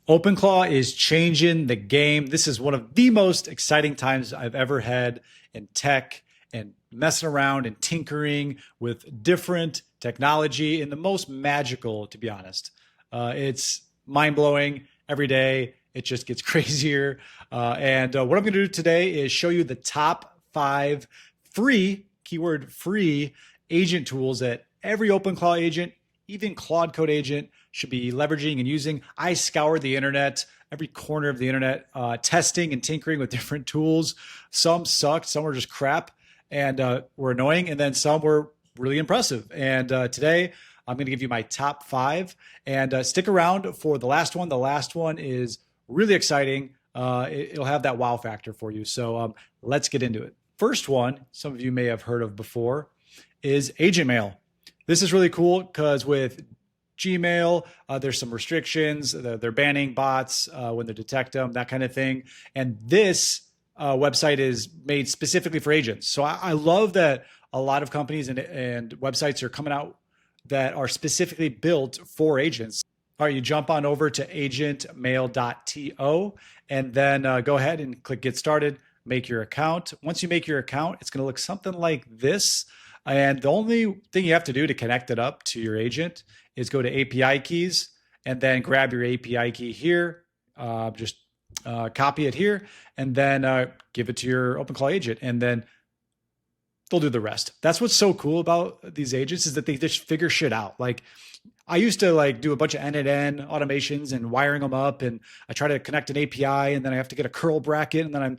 OpenClaw is changing the game. This is one of the most exciting times I've ever had in tech and messing around and tinkering with different technology and the most magical, to be honest. It's mind blowing every day. It just gets crazier. And what I'm going to do today is show you the top 5 free, keyword free, agent tools that every OpenClaw agent, even Claude Code agent, should be leveraging and using. I scoured the internet, every corner of the internet, testing and tinkering with different tools. Some sucked, some were just crap and were annoying, and then some were really impressive. And today, I'm going to give you my top 5, and stick around for the last one. The last one is really exciting. It'll have that wow factor for you. So let's get into it. First one, some of you may have heard of before, is AgentMail. This is really cool because with Gmail, there's some restrictions. They're banning bots when they detect them, that kind of thing. And this website is made specifically for agents. So I love that a lot of companies and websites are coming out that are specifically built for agents. All right, you jump on over to AgentMail.to and then go ahead and click Get Started, make your account. Once you make your account, it's going to look something like this. And the only thing you have to do to connect it up to your agent is go to API keys and then grab your API key here, just copy it here, and then give it to your OpenClaw agent, and then they'll do the rest. That's what's so cool about these agents is that they just figure shit out. Like I used to do a bunch of end-to-end automations and wiring them up, and I try to connect an API, and then I have to get a curl bracket, and then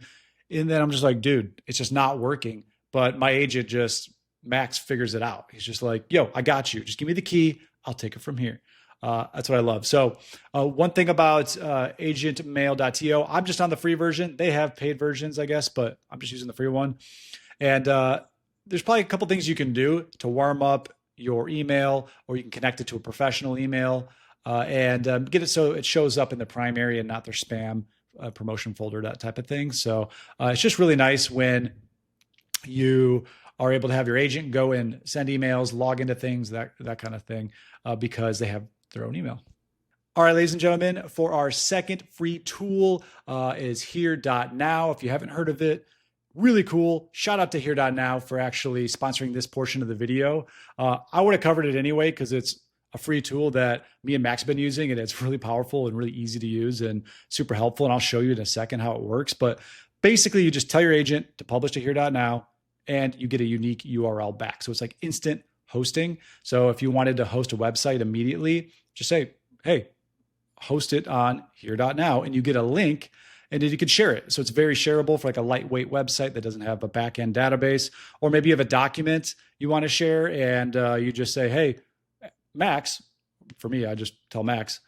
I'm just like, dude, it's just not working. But my agent Max figures it out. He's just like, yo, I got you. Just give me the key. I'll take it from here. That's what I love. So one thing about AgentMail.to, I'm just on the free version. They have paid versions, I guess, but I'm just using the free one. And there's probably a couple things you can do to warm up your email, or you can connect it to a professional email and get it so it shows up in the primary and not their spam promotion folder, that type of thing. So it's just really nice when you are able to have your agent go and send emails, log into things, that kind of thing, because they have their own email. All right, ladies and gentlemen, for our second free tool is here.now. If you haven't heard of it, really cool. Shout out to here.now for actually sponsoring this portion of the video. I would have covered it anyway because it's a free tool that me and Max have been using, and it's really powerful and really easy to use and super helpful. And I'll show you in a second how it works. But basically, you just tell your agent to publish to here.now, and you get a unique URL back. So it's like instant hosting. So if you wanted to host a website immediately, just say, hey, host it on here.now, and you get a link, and then you can share it. So it's very shareable for like a lightweight website that doesn't have a backend database. Or maybe you have a document you want to share, and you just say, hey, Max, for me, I just tell Max,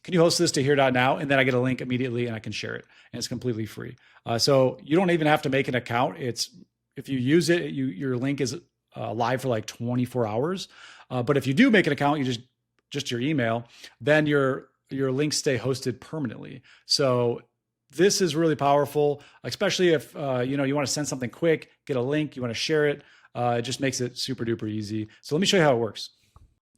can you host this to here.now? And then I get a link immediately and I can share it. And it's completely free. So you don't even have to make an account. If you use it, your link is live for like 24 hours. But if you do make an account, you just your email, then your links stay hosted permanently. So this is really powerful, especially if you want to send something quick, get a link, you want to share it. It just makes it super duper easy. So let me show you how it works.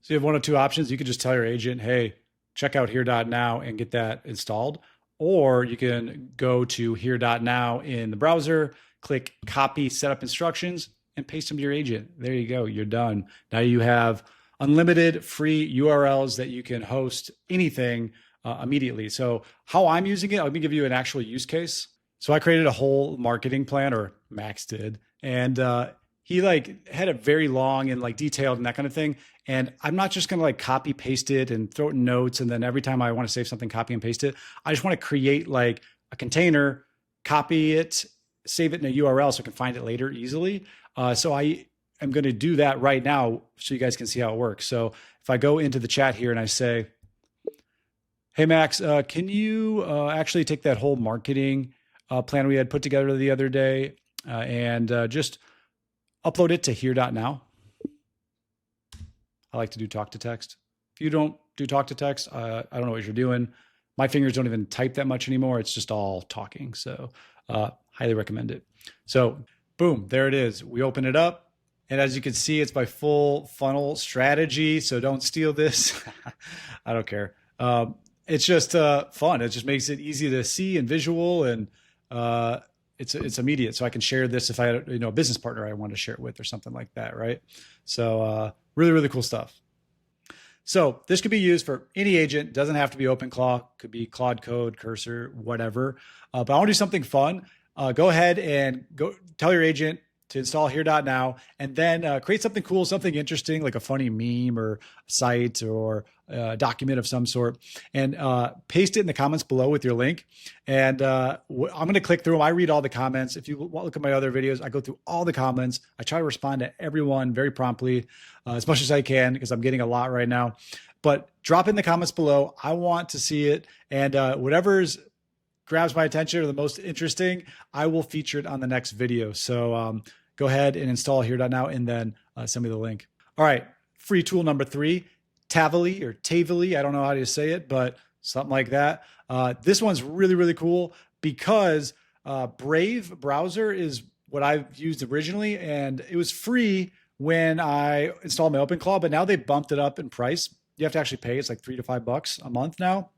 So you have one of two options. You could just tell your agent, hey, check out here.now and get that installed. Or you can go to here.now in the browser, click copy setup instructions, and paste them to your agent. There you go. You're done. Now you have unlimited free URLs that you can host anything immediately. So how I'm using it, let me give you an actual use case. So I created a whole marketing plan, or Max did, and he had it very long and detailed and that kind of thing. And I'm not just going to copy paste it and throw it in notes, and then every time I want to save something, copy and paste it. I just want to create a container, copy it, save it in a URL so I can find it later easily. So I am going to do that right now so you guys can see how it works. So if I go into the chat here and I say, hey, Max, can you actually take that whole marketing plan we had put together the other day and just upload it to here.now? I like to do talk to text. If you don't do talk to text, I don't know what you're doing. My fingers don't even type that much anymore. It's just all talking. So highly recommend it. So boom, there it is. We open it up. And as you can see, it's my full funnel strategy. So don't steal this. I don't care. it's just fun. It just makes it easy to see and visual, and it's immediate. So I can share this if I had a business partner I want to share it with or something like that, right? So really, really cool stuff. So this could be used for any agent. Doesn't have to be OpenClaw. Could be Claude Code, Cursor, whatever. But I want to do something fun. Go ahead and go tell your agent to install here.now, and then create something cool, something interesting, like a funny meme or a site or a document of some sort, and paste it in the comments below with your link. And I'm going to click through them. I read all the comments. If you look at my other videos, I go through all the comments. I try to respond to everyone very promptly, as much as I can, because I'm getting a lot right now. But drop in the comments below. I want to see it. And whatever's grabs my attention or the most interesting, I will feature it on the next video. So go ahead and install here.now and then send me the link. All right, free tool number 3, Tavily or Tavily. I don't know how to say it, but something like that. This one's really, really cool because Brave browser is what I've used originally, and it was free when I installed my OpenClaw, but now they bumped it up in price. You have to actually pay. It's like $3 to $5 a month now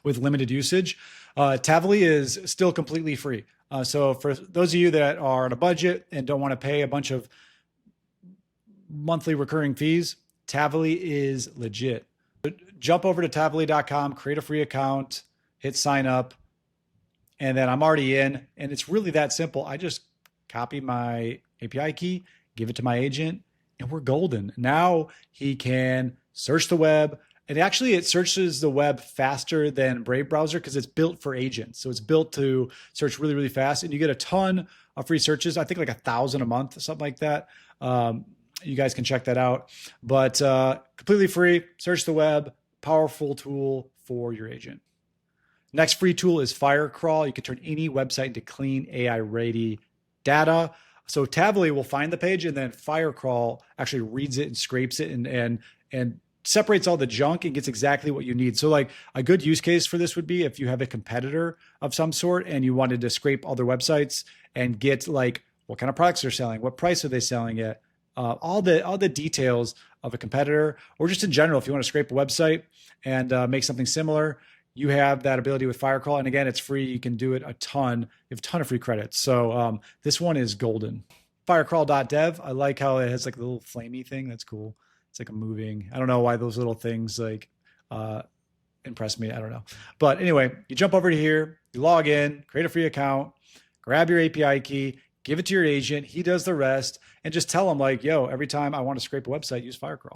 with limited usage. Tavily is still completely free. So for those of you that are on a budget and don't want to pay a bunch of monthly recurring fees, Tavily is legit. Jump over to Tavily.com, create a free account, hit sign up, and then I'm already in. And it's really that simple. I just copy my API key, give it to my agent, and we're golden. Now he can search the web. And actually, it searches the web faster than Brave browser because it's built for agents. So it's built to search really, really fast. And you get a ton of free searches. I think like 1,000 a month, something like that. You guys can check that out. But completely free, search the web, powerful tool for your agent. Next free tool is firecrawl. You can turn any website into clean AI-ready data. So Tavily will find the page, and then firecrawl actually reads it and scrapes it and separates all the junk and gets exactly what you need. So like a good use case for this would be if you have a competitor of some sort and you wanted to scrape other websites and get like what kind of products they're selling, what price are they selling at, all the details of a competitor, or just in general, if you want to scrape a website and make something similar, you have that ability with firecrawl. And again, it's free. You can do it a ton. You have a ton of free credits. So this one is golden. Firecrawl.dev. I like how it has like a little flamey thing. That's cool. It's like a moving, I don't know why those little things like impress me. I don't know. But anyway, you jump over to here, you log in, create a free account, grab your API key, give it to your agent. He does the rest, and just tell him like, yo, every time I want to scrape a website, use firecrawl,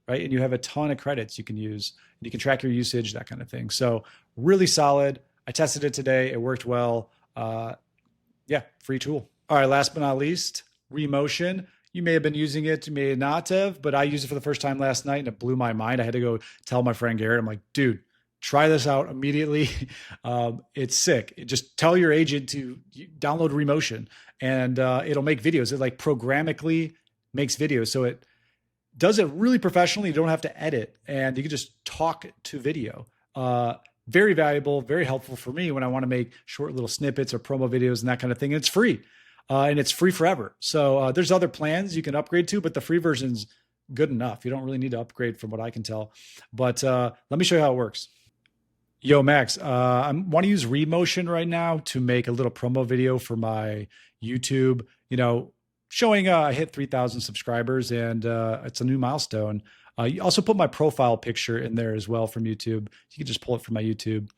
right? And you have a ton of credits you can use. You can track your usage, that kind of thing. So really solid. I tested it today. It worked well. Yeah, free tool. All right, last but not least, Remotion. You may have been using it, you may not have, but I used it for the first time last night and it blew my mind. I had to go tell my friend Garrett, I'm like, dude, try this out immediately. It's sick. Just tell your agent to download Remotion, and it'll make videos. It like programmatically makes videos. So it does it really professionally. You don't have to edit, and you can just talk to video. Very valuable, very helpful for me when I want to make short little snippets or promo videos and that kind of thing. And it's free. And it's free forever. So there's other plans you can upgrade to, but the free version's good enough. You don't really need to upgrade from what I can tell. But let me show you how it works. Yo, Max, I want to use Remotion right now to make a little promo video for my YouTube, showing I hit 3,000 subscribers, and it's a new milestone. You also put my profile picture in there as well from YouTube. You can just pull it from my YouTube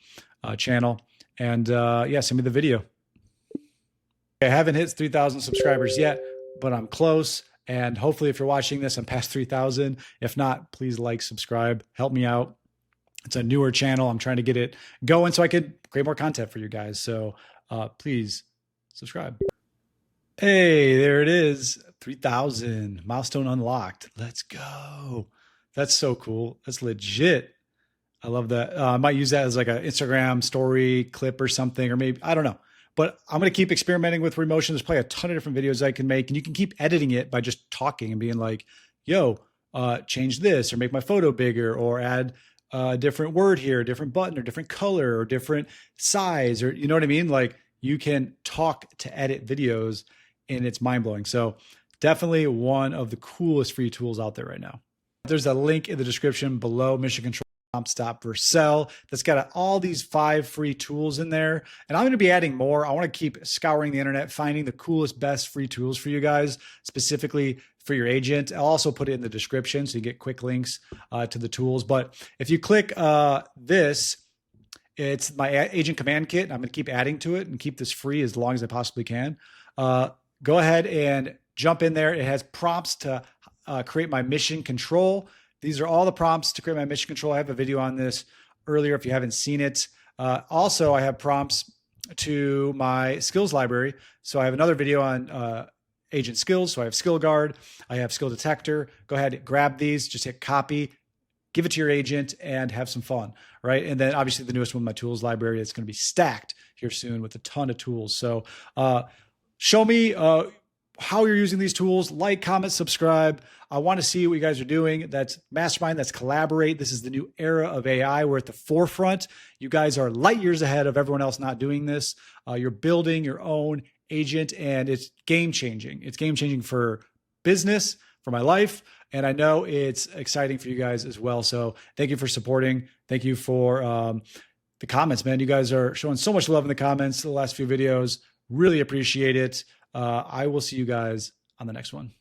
channel. And yeah, send me the video. I haven't hit 3,000 subscribers yet, but I'm close. And hopefully if you're watching this, I'm past 3,000. If not, please like, subscribe, help me out. It's a newer channel. I'm trying to get it going so I could create more content for you guys. So please subscribe. Hey, there it is. 3,000, milestone unlocked. Let's go. That's so cool. That's legit. I love that. I might use that as like an Instagram story clip or something, or maybe, I don't know. But I'm going to keep experimenting with Remotion. There's probably a ton of different videos I can make, and you can keep editing it by just talking and being like, yo, change this, or make my photo bigger, or add a different word here, a different button, or different color, or different size, or you know what I mean? Like you can talk to edit videos, and it's mind blowing. So definitely one of the coolest free tools out there right now. There's a link in the description below, Mission Control. Versell that's got all these 5 free tools in there. And I'm going to be adding more. I want to keep scouring the internet, finding the coolest, best free tools for you guys, specifically for your agent. I'll also put it in the description so you get quick links to the tools. But if you click this, it's my agent command kit. I'm going to keep adding to it and keep this free as long as I possibly can. Go ahead and jump in there. It has prompts to create my mission control. These are all the prompts to create my mission control. I have a video on this earlier if you haven't seen it. Also, I have prompts to my skills library. So I have another video on agent skills. So I have skill guard, I have skill detector. Go ahead, grab these, just hit copy, give it to your agent and have some fun, right? And then obviously the newest one, my tools library, it's going to be stacked here soon with a ton of tools. So show me how you're using these tools. Like, comment, subscribe. I want to see what you guys are doing. That's mastermind, that's collaborate. This is the new era of AI. We're at the forefront. You guys are light years ahead of everyone else not doing this. You're building your own agent and it's game changing. It's game changing for business, for my life. And I know it's exciting for you guys as well. So thank you for supporting. Thank you for the comments, man. You guys are showing so much love in the comments the last few videos. Really appreciate it. I will see you guys on the next one.